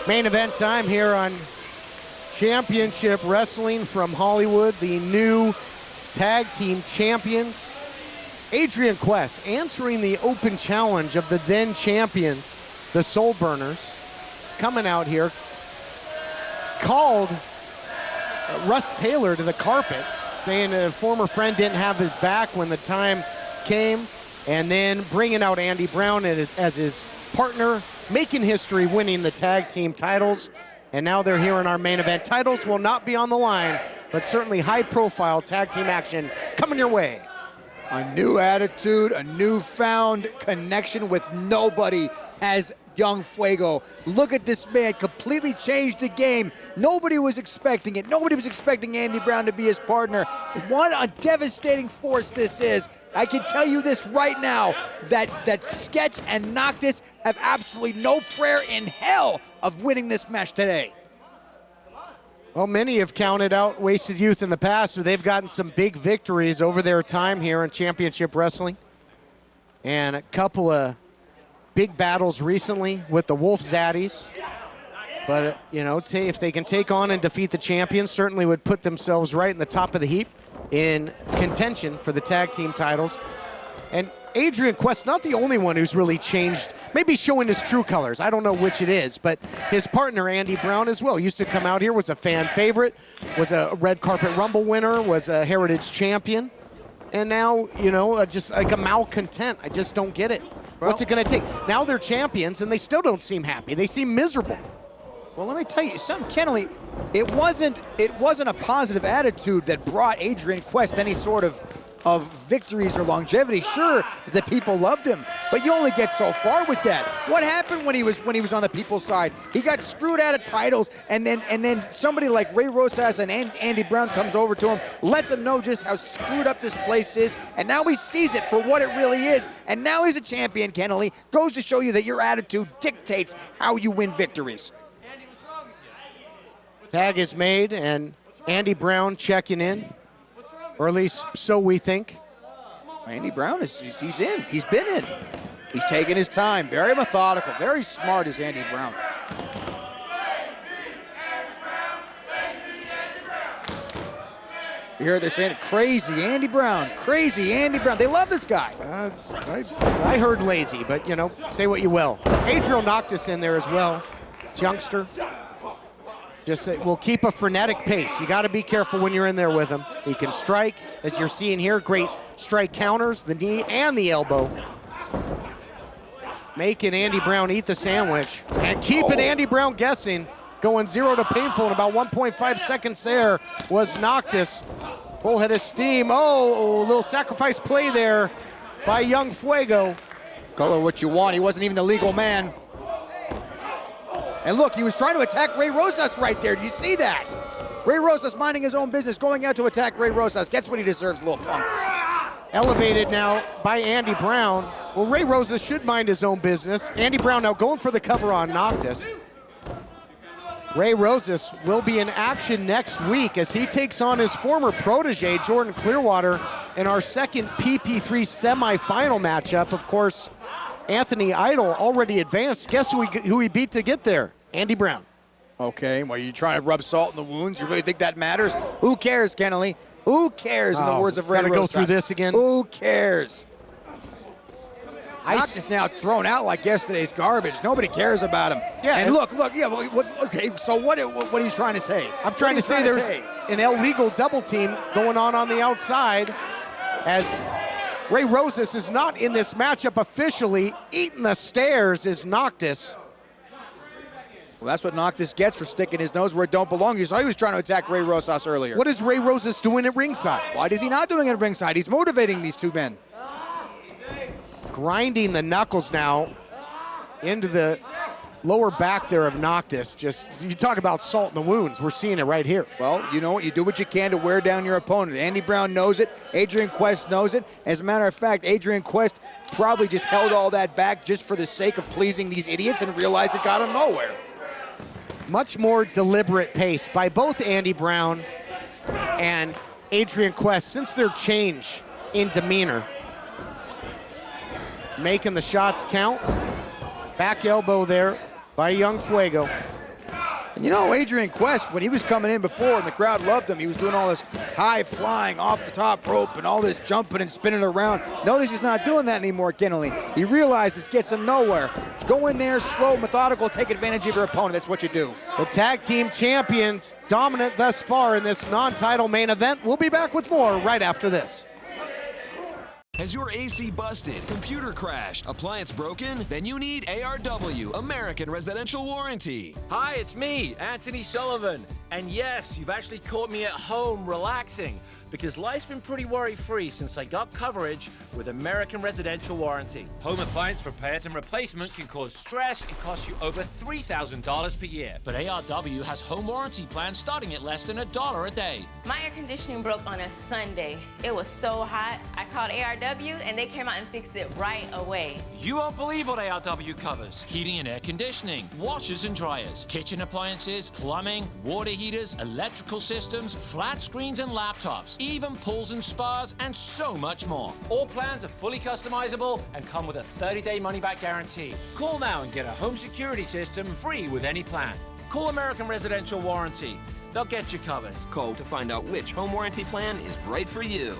Main event time here on Championship Wrestling from Hollywood. The new tag team champions, Adrian Quest, answering the open challenge of the then champions, the Soul Burners, coming out here. Called Russ Taylor to the carpet, saying a former friend didn't have his back when the time came, and then bringing out Andy Brown as his partner, making history, winning the tag team titles. And now they're here in our main event. Titles will not be on the line, but certainly high-profile tag team action coming your way. A new attitude, a newfound connection with nobody as Young Fuego. Look at this man, completely changed the game. Nobody was expecting it. Nobody was expecting Andy Brown to be his partner. What a devastating force this is. I can tell you this right now, that Sketch and Noctis have absolutely no prayer in hell of winning this match today. Well, many have counted out Wasted Youth in the past, but they've gotten some big victories over their time here in Championship Wrestling. And a couple of big battles recently with the Wolf Zaddies. But, you know, if they can take on and defeat the champions, certainly would put themselves right in the top of the heap in contention for the tag team titles. And Adrian Quest, not the only one who's really changed, maybe showing his true colors. I don't know which it is, but his partner, Andy Brown, as well. Used to come out here, was a fan favorite, was a Red Carpet Rumble winner, was a Heritage champion. And now, you know, just like a malcontent. I just don't get it. What's it going to take? Now they're champions, and they still don't seem happy. They seem miserable. Well, let me tell you something, Kennelly. It wasn't a positive attitude that brought Adrian Quest any sort of victories or longevity. Sure, the people loved him, but you only get so far with that. What happened when he was on the people's side? He got screwed out of titles, and then somebody like Ray Rosas and Andy Brown comes over to him, lets him know just how screwed up this place is, and now he sees it for what it really is, and now he's a champion, Kennelly. Goes to show you that your attitude dictates how you win victories. Tag is made, and Andy Brown checking in, or at least so we think. Andy Brown, he's in. He's been in. He's taking his time. Very methodical. Very smart is Andy Brown. You hear they're saying crazy Andy Brown. Crazy Andy Brown. They love this guy. I heard lazy, but, you know, say what you will. Adriel Noctis in there as well. Youngster. Just will keep a frenetic pace. You got to be careful when you're in there with him. He can strike, as you're seeing here, great strike counters, the knee and the elbow. Making Andy Brown eat the sandwich and keeping Andy Brown guessing. Going 0 to painful in about 1.5 seconds there was Noctis. Bullhead of steam. Oh, a little sacrifice play there by Young Fuego. Call it what you want. He wasn't even the legal man. And look, he was trying to attack Ray Rosas right there. Do you see that? Ray Rosas minding his own business, going out to attack Ray Rosas. Gets what he deserves, little punk. Elevated now by Andy Brown. Well, Ray Rosas should mind his own business. Andy Brown now going for the cover on Noctis. Ray Rosas will be in action next week as he takes on his former protege, Jordan Clearwater, in our second PP3 semifinal matchup. Of course, Anthony Idol already advanced. Guess who he beat to get there? Andy Brown. Okay, well, you trying to rub salt in the wounds? You really think that matters? Who cares, Kennelly? Who cares, in the words of Ray Rosas? Gotta go through this again? Who cares? Noctis now thrown out like yesterday's garbage. Nobody cares about him. Yeah, and look, yeah, well, okay, so what are you trying to say? I'm trying to say there's an illegal double team going on the outside as Ray Rosas is not in this matchup officially. Eating the stairs is Noctis. Well, that's what Noctis gets for sticking his nose where it don't belong. You saw he was trying to attack Ray Rosas earlier. What is Ray Rosas doing at ringside? Why is he not doing it at ringside? He's motivating these two men. Grinding the knuckles now into the lower back there of Noctis. Just, you talk about salt in the wounds. We're seeing it right here. Well, you know what? You do what you can to wear down your opponent. Andy Brown knows it. Adrian Quest knows it. As a matter of fact, Adrian Quest probably just held all that back just for the sake of pleasing these idiots and realized it got him nowhere. Much more deliberate pace by both Andy Brown and Adrian Quest since their change in demeanor. Making the shots count. Back elbow there by Young Fuego. And you know, Adrian Quest, when he was coming in before and the crowd loved him, he was doing all this high flying off the top rope and all this jumping and spinning around. Notice he's not doing that anymore, Kennelly. He realized this gets him nowhere. Go in there, slow, methodical, take advantage of your opponent. That's what you do. The tag team champions dominant thus far in this non-title main event. We'll be back with more right after this. Has your AC busted, computer crashed, appliance broken? Then you need ARW, American Residential Warranty. Hi, it's me, Anthony Sullivan. And yes, you've actually caught me at home relaxing. because life's been pretty worry-free since I got coverage with American Residential Warranty. Home appliance repairs and replacement can cause stress and cost you over $3,000 per year. But ARW has home warranty plans starting at less than $1 a day. My air conditioning broke on a Sunday. It was so hot, I called ARW and they came out and fixed it right away. You won't believe what ARW covers. Heating and air conditioning, washers and dryers, kitchen appliances, plumbing, water heaters, electrical systems, flat screens and laptops, even pools and spas, and so much more. All plans are fully customizable and come with a 30-day money-back guarantee. Call now and get a home security system free with any plan. Call American Residential Warranty. They'll get you covered. Call to find out which home warranty plan is right for you.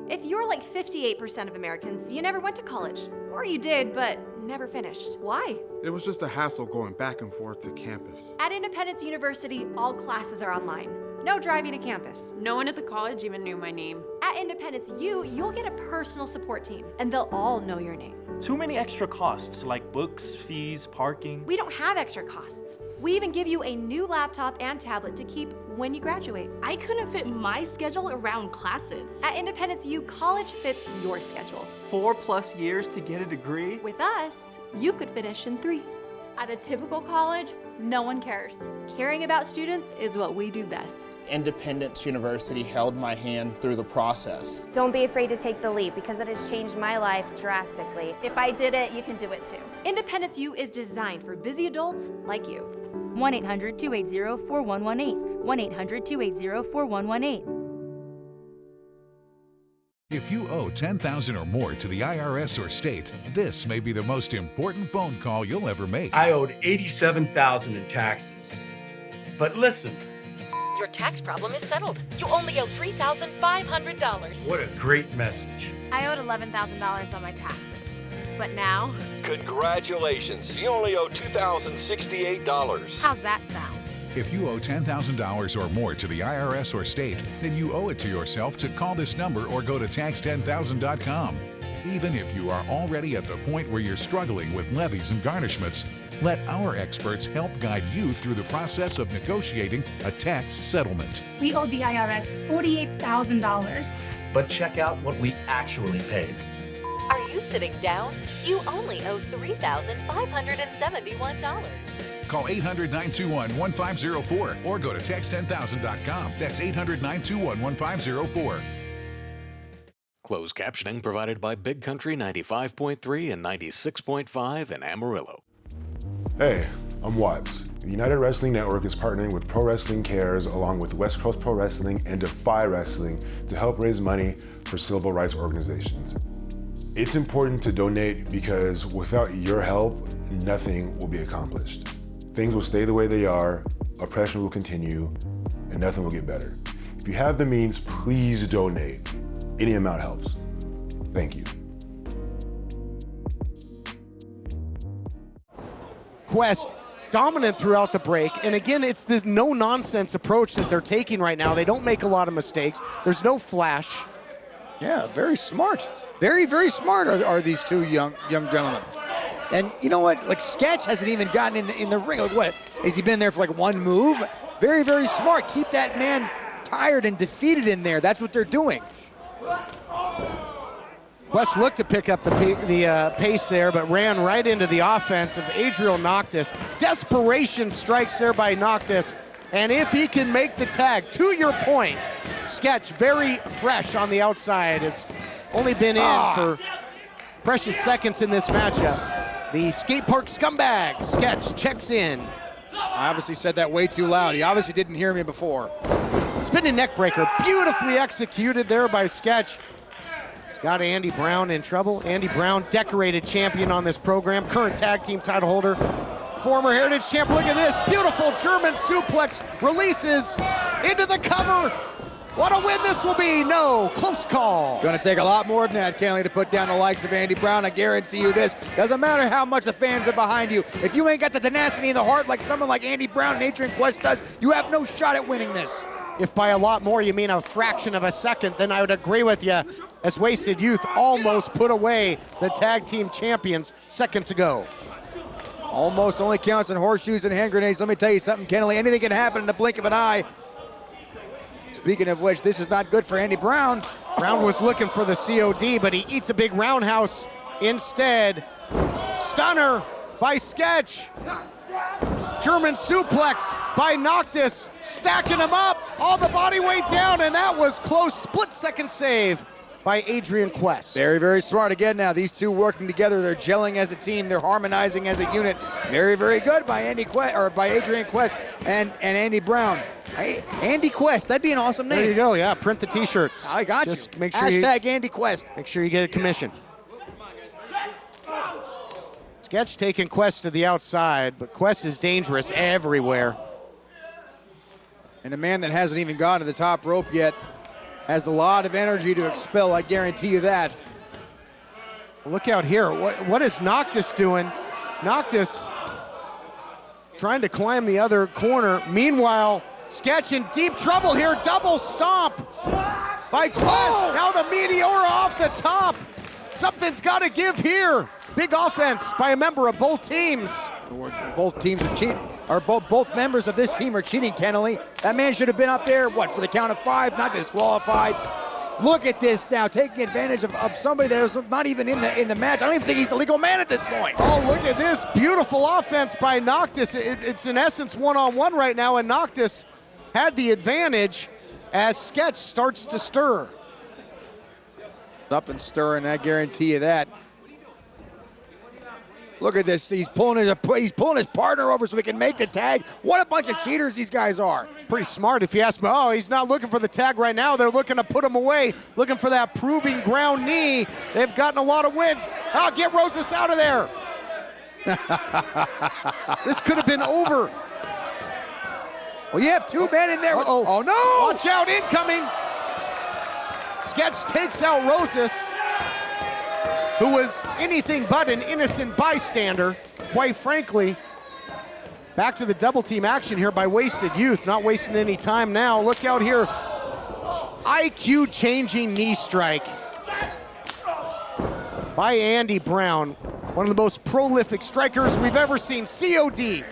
If you're like 58% of Americans, you never went to college. Or you did, but never finished. Why? It was just a hassle going back and forth to campus. At Independence University, all classes are online. No driving to campus. No one at the college even knew my name. At Independence U, you'll get a personal support team, and they'll all know your name. Too many extra costs like books, fees, parking. We don't have extra costs. We even give you a new laptop and tablet to keep when you graduate. I couldn't fit my schedule around classes. At Independence U, college fits your schedule. 4+ years to get a degree? With us, you could finish in 3. At a typical college, no one cares. Caring about students is what we do best. Independence University held my hand through the process. Don't be afraid to take the leap because it has changed my life drastically. If I did it, you can do it too. Independence U is designed for busy adults like you. 1-800-280-4118. 1-800-280-4118. If you owe $10,000 or more to the IRS or state, this may be the most important phone call you'll ever make. I owed $87,000 in taxes. But listen. Your tax problem is settled. You only owe $3,500. What a great message. I owed $11,000 on my taxes. But now... Congratulations. You only owe $2,068. How's that sound? If you owe $10,000 or more to the IRS or state, then you owe it to yourself to call this number or go to tax10000.com. Even if you are already at the point where you're struggling with levies and garnishments, let our experts help guide you through the process of negotiating a tax settlement. We owe the IRS $48,000. But check out what we actually paid. Are you sitting down? You only owe $3,571. Call 800-921-1504 or go to tax10000.com. That's 800-921-1504. Closed captioning provided by Big Country 95.3 and 96.5 in Amarillo. Hey, I'm Watts. The United Wrestling Network is partnering with Pro Wrestling Cares along with West Coast Pro Wrestling and Defy Wrestling to help raise money for civil rights organizations. It's important to donate because without your help, nothing will be accomplished. Things will stay the way they are, oppression will continue, and nothing will get better. If you have the means, please donate. Any amount helps. Thank you. Quest dominant throughout the break, and again, it's this no-nonsense approach that they're taking right now. They don't make a lot of mistakes. There's no flash. Yeah, very smart. Very, very smart are these two young gentlemen. And you know what? Like, Sketch hasn't even gotten in the ring. Like, what? Has he been there for like one move? Very, very smart. Keep that man tired and defeated in there. That's what they're doing. West looked to pick up the pace there, but ran right into the offense of Adriel Noctis. Desperation strikes there by Noctis. And if he can make the tag, to your point, Sketch, very fresh on the outside, has only been in for precious seconds in this matchup. The skate park scumbag, Sketch, checks in. I obviously said that way too loud. He obviously didn't hear me before. Spinning neck breaker, beautifully executed there by Sketch. It's got Andy Brown in trouble. Andy Brown, decorated champion on this program, current tag team title holder, former Heritage champ. Look at this, beautiful German suplex, releases into the cover. What a win this will be. No, close call. Gonna take a lot more than that, Kenley, to put down the likes of Andy Brown. I guarantee you this. Doesn't matter how much the fans are behind you. If you ain't got the tenacity and the heart like someone like Andy Brown and Adrian Quest does, you have no shot at winning this. If by a lot more you mean a fraction of a second, then I would agree with you, as Wasted Youth almost put away the tag team champions seconds ago. Almost only counts in horseshoes and hand grenades. Let me tell you something, Kenley. Anything can happen in the blink of an eye. Speaking of which, this is not good for Andy Brown. Brown was looking for the COD, but he eats a big roundhouse instead. Stunner by Sketch. German suplex by Noctis, stacking him up, all the body weight down, and that was close. Split-second save by Adrian Quest. Very, very smart. Again now, these two working together. They're gelling as a team. They're harmonizing as a unit. Very, very good by Adrian Quest and Andy Brown. Hey, Andy Quest, that'd be an awesome name. There you go, yeah, print the t-shirts. I got Just you. Make sure Hashtag Andy Quest. Make sure you get a commission. Sketch taking Quest to the outside, but Quest is dangerous everywhere. And a man that hasn't even gotten to the top rope yet has a lot of energy to expel, I guarantee you that. Look out here, what is Noctis doing? Noctis trying to climb the other corner. Meanwhile, Sketch in deep trouble here, double stomp by Quest. Now the Meteora off the top. Something's got to give here. Big offense by a member of both teams. Both teams are cheating, or both members of this team are cheating, Kennelly. That man should have been up there, what, for the count of 5, not disqualified. Look at this now, taking advantage of somebody that was not even in the match. I don't even think he's a legal man at this point. Oh, look at this beautiful offense by Noctis. It's in essence one-on-one right now, and Noctis had the advantage as Sketch starts to stir. Something stirring, I guarantee you that. Look at this, he's pulling his partner over so he can make the tag. What a bunch of cheaters these guys are. Pretty smart if you ask me. Oh, he's not looking for the tag right now. They're looking to put him away, looking for that proving ground knee. They've gotten a lot of wins. Oh, get Rosas out of there. This could have been over. Well, you have two men in there. Oh, no! Watch out, incoming. Sketch takes out Rosas, who was anything but an innocent bystander, quite frankly. Back to the double team action here by Wasted Youth, not wasting any time now. Look out here, IQ changing knee strike by Andy Brown, one of the most prolific strikers we've ever seen. COD.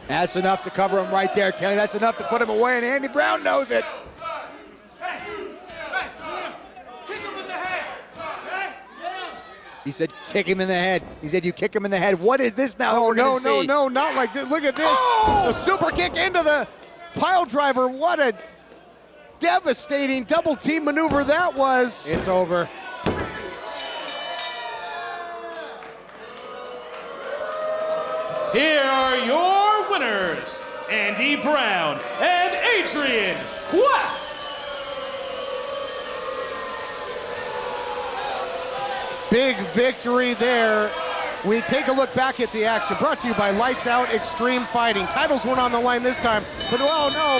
That's enough to cover him right there, Kelly. That's enough to put him away, and Andy Brown knows it. He said, kick him in the head. He said, you kick him in the head. What is this now? Oh, no, not like this. Look at this. Oh! The super kick into the pile driver. What a devastating double team maneuver that was. It's over. Here are your winners, Andy Brown and Adrian Quest. Big victory there. We take a look back at the action. Brought to you by Lights Out Extreme Fighting. Titles weren't on the line this time, but oh no.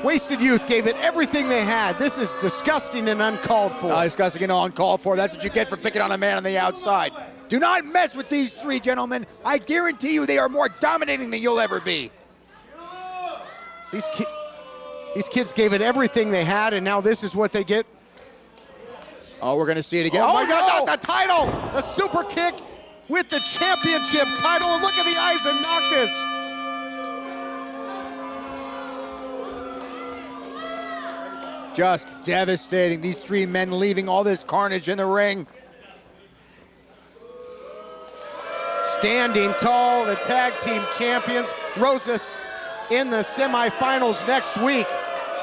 Wasted Youth gave it everything they had. This is disgusting and uncalled for. Disgusting and uncalled for. That's what you get for picking on a man on the outside. Do not mess with these three gentlemen. I guarantee you they are more dominating than you'll ever be. These kids gave it everything they had, and now this is what they get. Oh, we're going to see it again. Oh, my God, not the title! The super kick with the championship title, and look at the eyes of Noctis. Just devastating. These three men leaving all this carnage in the ring. Standing tall, the tag team champions. Rosas in the semifinals next week.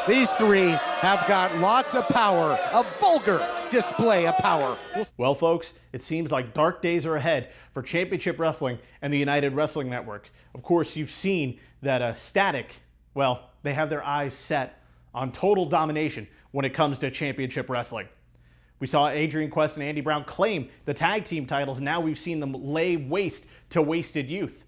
These three have got lots of power, a vulgar display of power. Well, folks, it seems like dark days are ahead for Championship Wrestling and the United Wrestling Network. Of course, you've seen that Static, well, they have their eyes set on total domination when it comes to Championship Wrestling. We saw Adrian Quest and Andy Brown claim the tag team titles. Now we've seen them lay waste to Wasted Youth.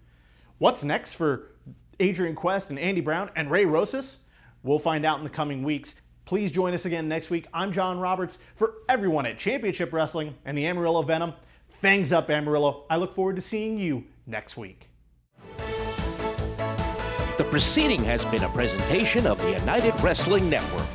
What's next for Adrian Quest and Andy Brown and Ray Rosas? We'll find out in the coming weeks. Please join us again next week. I'm Jon Roberts. For everyone at Championship Wrestling and the Amarillo Venom, fangs up Amarillo. I look forward to seeing you next week. The proceeding has been a presentation of the United Wrestling Network.